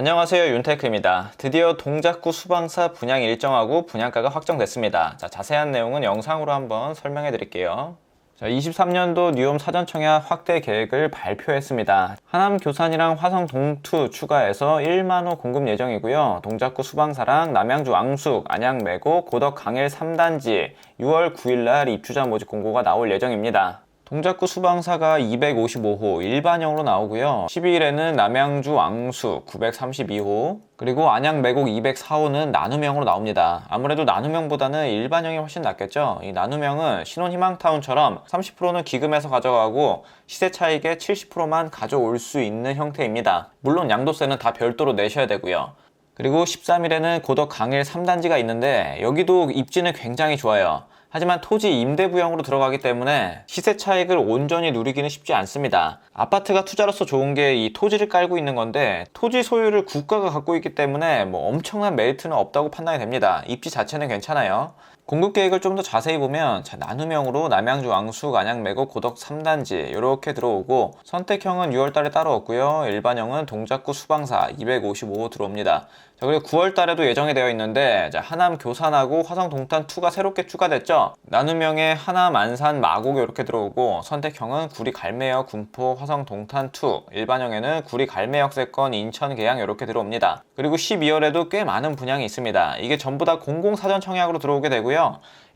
안녕하세요, 윤테크입니다. 드디어 동작구 수방사 분양 일정하고 분양가가 확정됐습니다. 자, 자세한 내용은 영상으로 한번 설명해 드릴게요. 자, 23년도 뉴홈 사전청약 확대 계획을 발표했습니다. 하남 교산이랑 화성 동투 추가해서 1만 호 공급 예정이고요. 동작구 수방사랑 남양주 왕숙, 안양 매곡, 고덕 강일 3단지 6월 9일날 입주자 모집 공고가 나올 예정입니다. 동작구 수방사가 255호 일반형으로 나오고요. 12일에는 남양주 왕숙 932호 그리고 안양 매곡 204호는 나눔형으로 나옵니다. 아무래도 나눔형보다는 일반형이 훨씬 낫겠죠. 이 나눔형은 신혼희망타운처럼 30%는 기금에서 가져가고 시세 차익의 70%만 가져올 수 있는 형태입니다. 물론 양도세는 다 별도로 내셔야 되고요. 그리고 13일에는 고덕 강일 3단지가 있는데 여기도 입지는 굉장히 좋아요. 하지만 토지 임대부형으로 들어가기 때문에 시세 차익을 온전히 누리기는 쉽지 않습니다. 아파트가 투자로서 좋은 게 이 토지를 깔고 있는 건데 토지 소유를 국가가 갖고 있기 때문에 엄청난 메리트는 없다고 판단이 됩니다. 입지 자체는 괜찮아요. 공급 계획을 좀 더 자세히 보면 나눔형으로 남양주 왕숙, 안양 매곡, 고덕 3단지 이렇게 들어오고 선택형은 6월달에 따로 없고요. 일반형은 동작구 수방사 255호 들어옵니다. 자, 그리고 9월달에도 예정이 되어 있는데 하남 교산하고 화성 동탄2가 새롭게 추가됐죠. 나눔형에 하남, 안산, 마곡 이렇게 들어오고 선택형은 구리 갈매역, 군포, 화성 동탄2 일반형에는 구리 갈매역 세권, 인천 계양 이렇게 들어옵니다. 그리고 12월에도 꽤 많은 분양이 있습니다. 이게 전부 다 공공사전 청약으로 들어오게 되고요.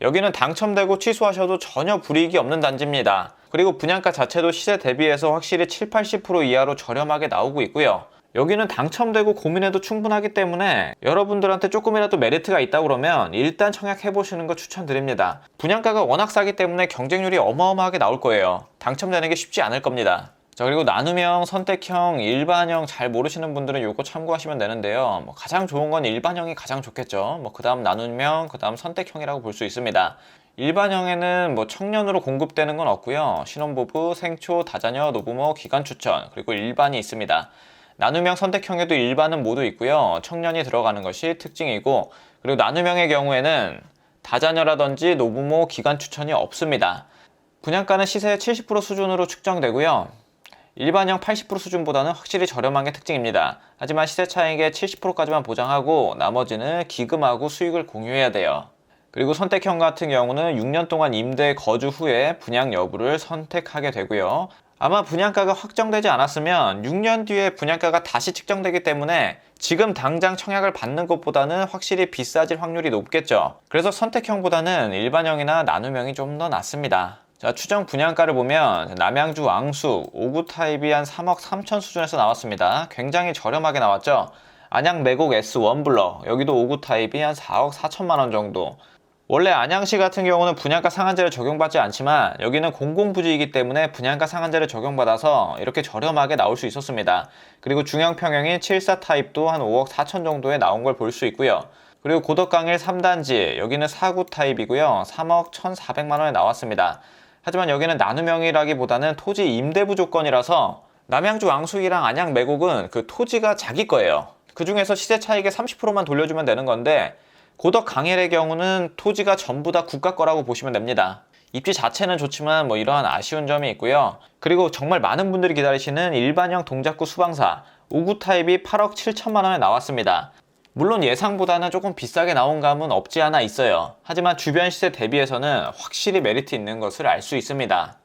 여기는 당첨되고 취소하셔도 전혀 불이익이 없는 단지입니다. 그리고 분양가 자체도 시세 대비해서 확실히 70-80% 이하로 저렴하게 나오고 있고요. 여기는 당첨되고 고민해도 충분하기 때문에 여러분들한테 조금이라도 메리트가 있다 그러면 일단 청약해보시는 거 추천드립니다. 분양가가 워낙 싸기 때문에 경쟁률이 어마어마하게 나올 거예요. 당첨되는 게 쉽지 않을 겁니다. 자, 그리고 나눔형, 선택형, 일반형 잘 모르시는 분들은 요거 참고하시면 되는데요. 가장 좋은 건 일반형이 가장 좋겠죠. 그 다음 나눔형, 그 다음 선택형이라고 볼 수 있습니다. 일반형에는 청년으로 공급되는 건 없고요. 신혼부부, 생초, 다자녀, 노부모, 기간 추천, 그리고 일반이 있습니다. 나눔형, 선택형에도 일반은 모두 있고요. 청년이 들어가는 것이 특징이고 그리고 나눔형의 경우에는 다자녀라든지 노부모, 기간 추천이 없습니다. 분양가는 시세의 70% 수준으로 측정되고요. 일반형 80% 수준보다는 확실히 저렴한 게 특징입니다. 하지만 시세 차익의 70%까지만 보장하고 나머지는 기금하고 수익을 공유해야 돼요. 그리고 선택형 같은 경우는 6년 동안 임대 거주 후에 분양 여부를 선택하게 되고요. 아마 분양가가 확정되지 않았으면 6년 뒤에 분양가가 다시 측정되기 때문에 지금 당장 청약을 받는 것보다는 확실히 비싸질 확률이 높겠죠. 그래서 선택형보다는 일반형이나 나눔형이 좀 더 낫습니다. 자, 추정 분양가를 보면 남양주 왕숙 5구 타입이 한 3억 3천 수준에서 나왔습니다. 굉장히 저렴하게 나왔죠. 안양 매곡 S1 블럭 여기도 5구 타입이 한 4억 4천만 원 정도. 원래 안양시 같은 경우는 분양가 상한제를 적용받지 않지만 여기는 공공부지이기 때문에 분양가 상한제를 적용받아서 이렇게 저렴하게 나올 수 있었습니다. 그리고 중형 평형인 74 타입도 한 5억 4천 정도에 나온 걸 볼 수 있고요. 그리고 고덕강일 3단지 여기는 4구 타입이고요. 3억 1,400만 원에 나왔습니다. 하지만 여기는 나눔형이라기보다는 토지 임대부 조건이라서 남양주 왕숙이랑 안양 매곡은 그 토지가 자기 거예요. 그 중에서 시세 차익의 30%만 돌려주면 되는 건데 고덕 강일의 경우는 토지가 전부 다 국가 거라고 보시면 됩니다. 입지 자체는 좋지만 이러한 아쉬운 점이 있고요. 그리고 정말 많은 분들이 기다리시는 일반형 동작구 수방사 5구 타입이 8억 7천만 원에 나왔습니다. 물론 예상보다는 조금 비싸게 나온 감은 없지 않아 있어요. 하지만 주변 시세 대비해서는 확실히 메리트 있는 것을 알 수 있습니다.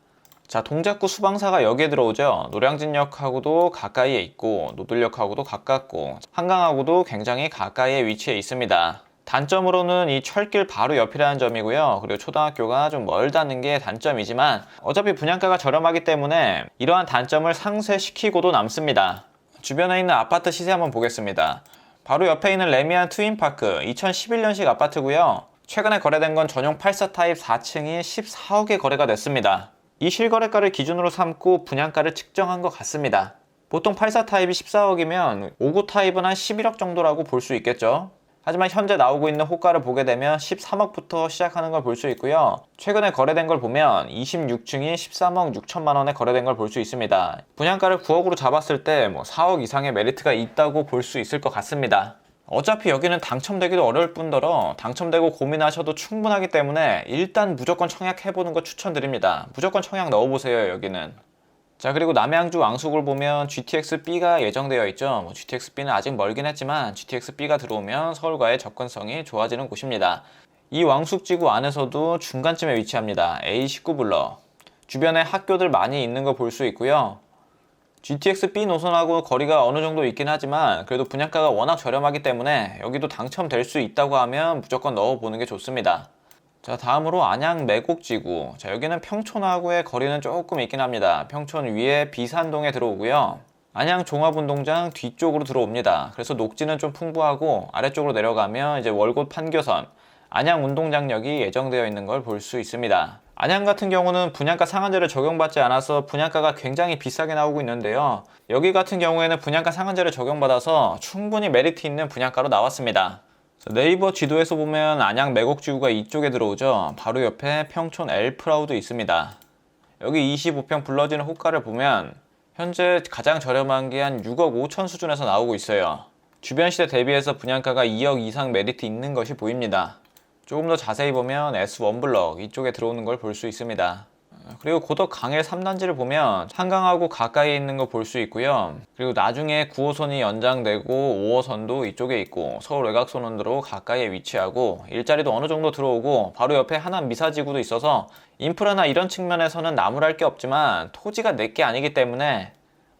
자, 동작구 수방사가 여기에 들어오죠. 노량진역하고도 가까이에 있고 노들역하고도 가깝고 한강하고도 굉장히 가까이에 위치해 있습니다. 단점으로는 이 철길 바로 옆이라는 점이고요. 그리고 초등학교가 좀 멀다는 게 단점이지만 어차피 분양가가 저렴하기 때문에 이러한 단점을 상쇄시키고도 남습니다. 주변에 있는 아파트 시세 한번 보겠습니다. 바로 옆에 있는 레미안 트윈파크 2011년식 아파트고요. 최근에 거래된 건 전용 84 타입 4층이 14억에 거래가 됐습니다. 이 실거래가를 기준으로 삼고 분양가를 측정한 것 같습니다. 보통 84 타입이 14억이면 59 타입은 한 11억 정도라고 볼 수 있겠죠. 하지만 현재 나오고 있는 호가를 보게 되면 13억부터 시작하는 걸 볼 수 있고요. 최근에 거래된 걸 보면 26층이 13억 6천만 원에 거래된 걸 볼 수 있습니다. 분양가를 9억으로 잡았을 때 4억 이상의 메리트가 있다고 볼 수 있을 것 같습니다. 어차피 여기는 당첨되기도 어려울 뿐더러 당첨되고 고민하셔도 충분하기 때문에 일단 무조건 청약해보는 거 추천드립니다. 무조건 청약 넣어보세요. 여기는. 자, 그리고 남양주 왕숙을 보면 GTX-B가 예정되어 있죠. GTX-B는 아직 멀긴 했지만 GTX-B가 들어오면 서울과의 접근성이 좋아지는 곳입니다. 이 왕숙지구 안에서도 중간쯤에 위치합니다. A19블럭. 주변에 학교들 많이 있는 거 볼 수 있고요. GTX-B 노선하고 거리가 어느 정도 있긴 하지만 그래도 분양가가 워낙 저렴하기 때문에 여기도 당첨될 수 있다고 하면 무조건 넣어보는 게 좋습니다. 자, 다음으로 안양 매곡지구. 자, 여기는 평촌하고의 거리는 조금 있긴 합니다. 평촌 위에 비산동에 들어오고요. 안양 종합운동장 뒤쪽으로 들어옵니다. 그래서 녹지는 좀 풍부하고 아래쪽으로 내려가면 이제 월곶 판교선, 안양 운동장역이 예정되어 있는 걸 볼 수 있습니다. 안양 같은 경우는 분양가 상한제를 적용받지 않아서 분양가가 굉장히 비싸게 나오고 있는데요. 여기 같은 경우에는 분양가 상한제를 적용받아서 충분히 메리트 있는 분양가로 나왔습니다. 네이버 지도에서 보면 안양 매곡지구가 이쪽에 들어오죠. 바로 옆에 평촌 엘프라우도 있습니다. 여기 25평 불러지는 호가를 보면 현재 가장 저렴한 게 한 6억 5천 수준에서 나오고 있어요. 주변 시대 대비해서 분양가가 2억 이상 메리트 있는 것이 보입니다. 조금 더 자세히 보면 S1블럭 이쪽에 들어오는 걸 볼 수 있습니다. 그리고 고덕 강일 3단지를 보면 한강하고 가까이 있는 거 볼 수 있고요. 그리고 나중에 9호선이 연장되고 5호선도 이쪽에 있고 서울 외곽선원도로 가까이에 위치하고 일자리도 어느 정도 들어오고 바로 옆에 하남 미사지구도 있어서 인프라나 이런 측면에서는 나무랄 게 없지만 토지가 내게 아니기 때문에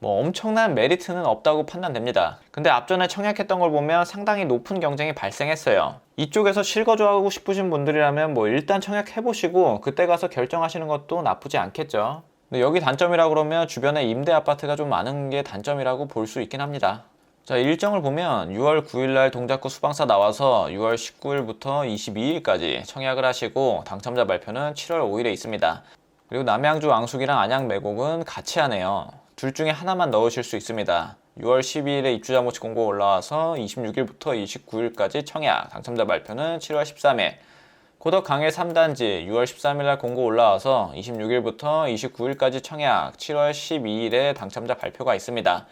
엄청난 메리트는 없다고 판단됩니다. 근데 앞전에 청약했던 걸 보면 상당히 높은 경쟁이 발생했어요. 이쪽에서 실거주하고 싶으신 분들이라면 일단 청약해보시고 그때 가서 결정하시는 것도 나쁘지 않겠죠. 근데 여기 단점이라 그러면 주변에 임대 아파트가 좀 많은 게 단점이라고 볼 수 있긴 합니다. 자, 일정을 보면 6월 9일날 동작구 수방사 나와서 6월 19일부터 22일까지 청약을 하시고 당첨자 발표는 7월 5일에 있습니다. 그리고 남양주 왕숙이랑 안양 매곡은 같이 하네요. 둘 중에 하나만 넣으실 수 있습니다. 6월 12일에 입주자 모집 공고 올라와서 26일부터 29일까지 청약, 당첨자 발표는 7월 13일. 고덕 강일 3단지 6월 13일날 공고 올라와서 26일부터 29일까지 청약, 7월 12일에 당첨자 발표가 있습니다.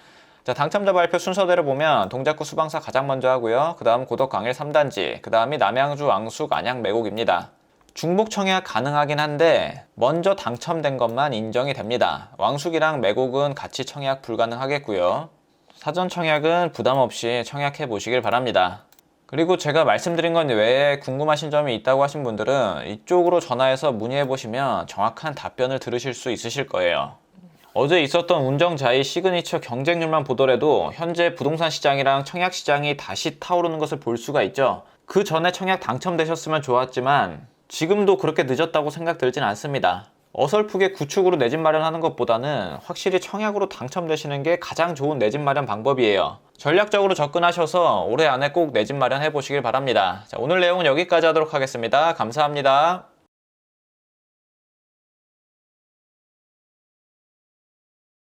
자, 당첨자 발표 순서대로 보면 동작구 수방사 가장 먼저 하고요. 그 다음 고덕 강일 3단지, 그 다음이 남양주 왕숙 안양 매곡입니다. 중복 청약 가능하긴 한데 먼저 당첨된 것만 인정이 됩니다. 왕숙이랑 매곡은 같이 청약 불가능하겠고요. 사전 청약은 부담 없이 청약해 보시길 바랍니다. 그리고 제가 말씀드린 것 외에 궁금하신 점이 있다고 하신 분들은 이쪽으로 전화해서 문의해 보시면 정확한 답변을 들으실 수 있으실 거예요. 어제 있었던 운정자이 시그니처 경쟁률만 보더라도 현재 부동산 시장이랑 청약 시장이 다시 타오르는 것을 볼 수가 있죠. 그 전에 청약 당첨되셨으면 좋았지만 지금도 그렇게 늦었다고 생각들진 않습니다. 어설프게 구축으로 내 집 마련하는 것보다는 확실히 청약으로 당첨되시는 게 가장 좋은 내 집 마련 방법이에요. 전략적으로 접근하셔서 올해 안에 꼭 내 집 마련해 보시길 바랍니다. 자, 오늘 내용은 여기까지 하도록 하겠습니다. 감사합니다.